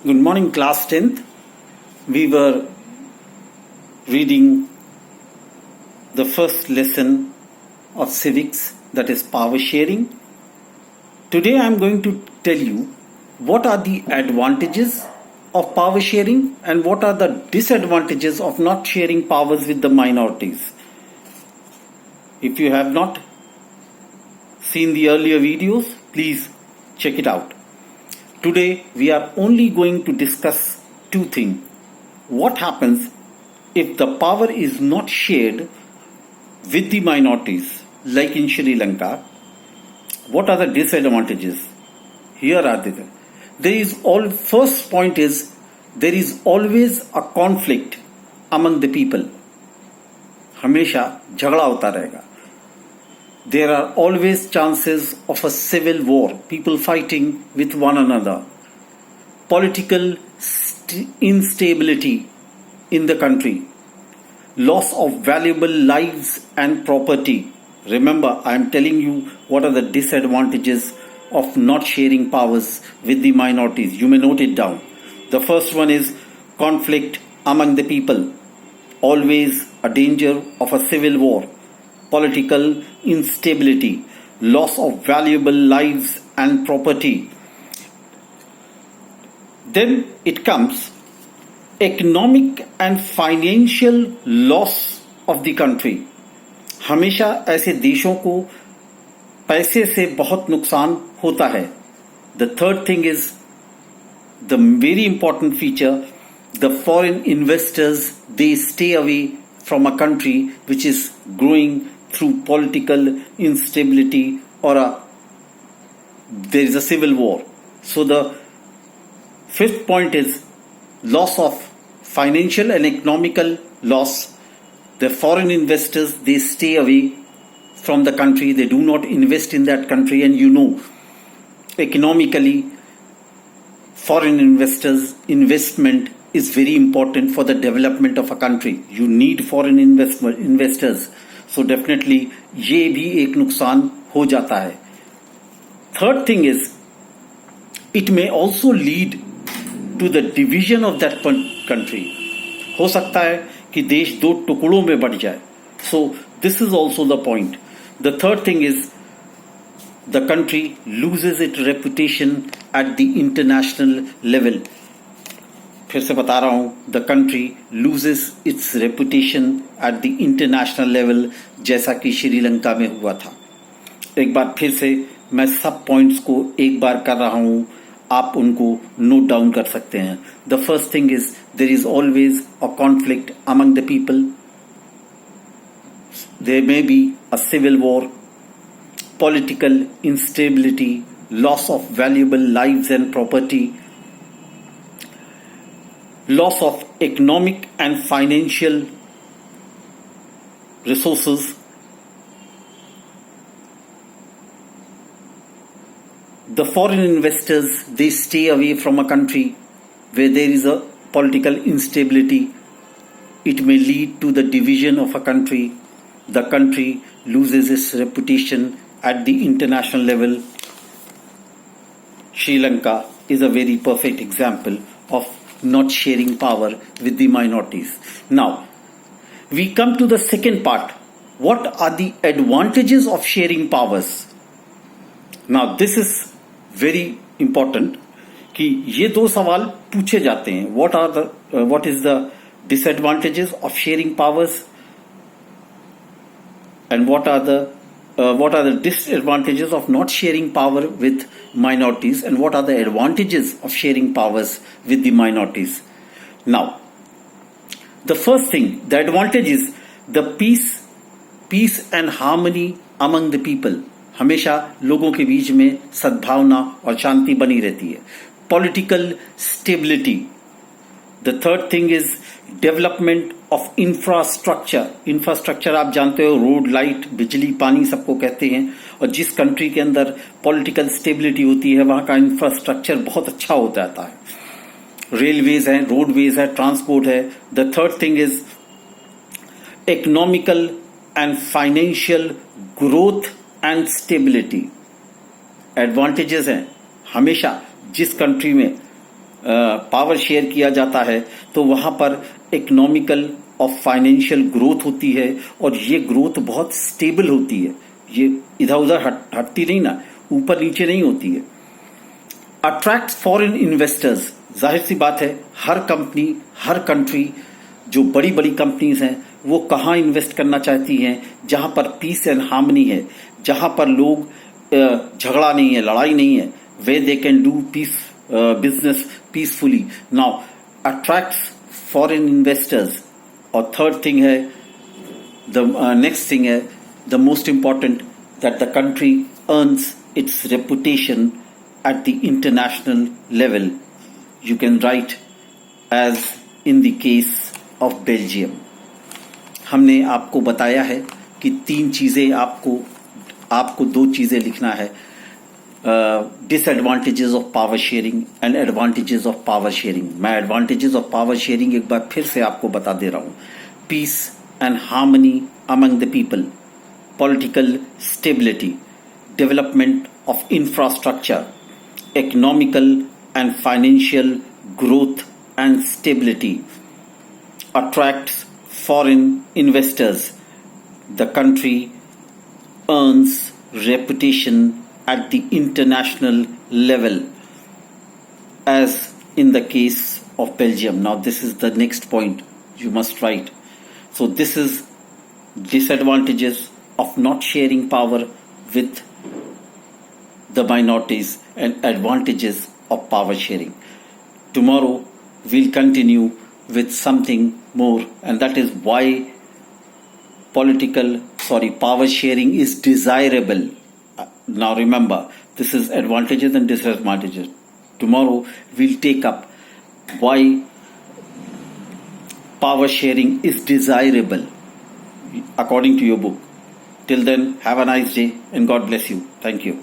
Good morning, class 10th. We were reading the first lesson of civics, that is power sharing. Today I am going to tell you what are the advantages of power sharing and what are the disadvantages of not sharing powers with the minorities. If you have not seen the earlier videos, please check it out. Today we are only going to discuss two things. What happens if the power is not shared with the minorities, like in Sri Lanka? What are the disadvantages? Here are the first point is there is always a conflict among the people. हमेशा झगड़ा होता रहेगा. There are always chances of a civil war, people fighting with one another. Political instability in the country. Loss of valuable lives and property. Remember, I am telling you what are the disadvantages of not sharing powers with the minorities. You may note it down. The first one is conflict among the people. Always a danger of a civil war. Political instability, loss of valuable lives and property. Then it comes economic and financial loss of the country. हमेशा ऐसे देशों को पैसे से बहुत नुकसान होता है. The third thing is the very important feature, the foreign investors, they stay away from a country which is growing through political instability or there is a civil war. So the fifth point is loss of financial and economical loss. The foreign investors, they stay away from the country. They do not invest in that country. And you know, economically, foreign investors' investment is very important for the development of a country. You need foreign investors. So definitely ये भी एक नुकसान हो जाता है. Third thing is it may also lead to the division of that country. हो सकता है कि देश दो टुकड़ों में बट जाए. So this is also the point. The third thing is the country loses its reputation at the international level. फिर से बता रहा हूं, the country loses its reputation at the international level, जैसा कि श्रीलंका में हुआ था. एक बार फिर से मैं सब पॉइंट्स को एक बार कर रहा हूं, आप उनको नोट डाउन कर सकते हैं. The first thing is there is always a conflict among the people. There may be a civil war, political instability, loss of valuable lives and property, loss of economic and financial resources, the foreign investors, they stay away from a country where there is a political instability. It may lead to the division of a country. The country loses its reputation at the international level. Sri Lanka is a very perfect example of not sharing power with the minorities. Now, we come to the second part. What are the advantages of sharing powers? Now, this is very important कि ये दो सवाल पूछे जाते हैं. What is the disadvantages of sharing powers and what are the disadvantages of not sharing power with minorities and what are the advantages of sharing powers with the minorities? Now, the first thing, the advantage is the peace and harmony among the people. हमेशा लोगों के बीच में सद्भावना और शांति बनी रहती है. Political stability. The third thing is development of infrastructure. Infrastructure आप जानते हो, रोड, लाइट, बिजली, पानी सबको कहते हैं. और जिस कंट्री के अंदर पॉलिटिकल स्टेबिलिटी होती है वहां का इंफ्रास्ट्रक्चर बहुत अच्छा हो जाता है. रेलवेज है, रोडवेज है, ट्रांसपोर्ट है. The third thing is economical and financial growth and stability. Advantages हैं. हमेशा जिस कंट्री में पावर शेयर किया जाता है तो वहां पर इकोनॉमिकल और फाइनेंशियल ग्रोथ होती है और ये ग्रोथ बहुत स्टेबल होती है। ये इधर उधर हटती नहीं ना, ऊपर नीचे नहीं होती है। अट्रैक्ट फॉरेन इन्वेस्टर्स, जाहिर सी बात है हर कंपनी, हर कंट्री, जो बड़ी बड़ी कंपनीज हैं वो कहाँ इन्वेस्ट करना चाहती हैं? जहां पर पीस एंड हार्मनी है, जहां पर लोग झगड़ा नहीं है, लड़ाई नहीं है, way they can do peace business peacefully. Now attracts foreign investors. और थर्ड थिंग है, द नेक्स्ट थिंग है, the most important, that the country earns its reputation at the international level. You can write as in the case of Belgium. हमने आपको बताया है कि तीन चीजें आपको दो चीजें लिखना है, disadvantages of power sharing and advantages of power sharing. मैं एडवांटेजेस ऑफ पावर शेयरिंग एक बार फिर से आपको बता दे रहा हूं। Peace and harmony among the people, political stability, development of infrastructure, economical and financial growth and stability, attracts foreign investors, the country earns reputation at the international level, as in the case of Belgium. Now this is the next point you must write. So this is disadvantages of not sharing power with the minorities and advantages of power sharing. Tomorrow we'll continue with something more, and that is why power sharing is desirable. Now remember, this is advantages and disadvantages. Tomorrow we'll take up why power sharing is desirable according to your book. Till then, have a nice day and God bless you. Thank you.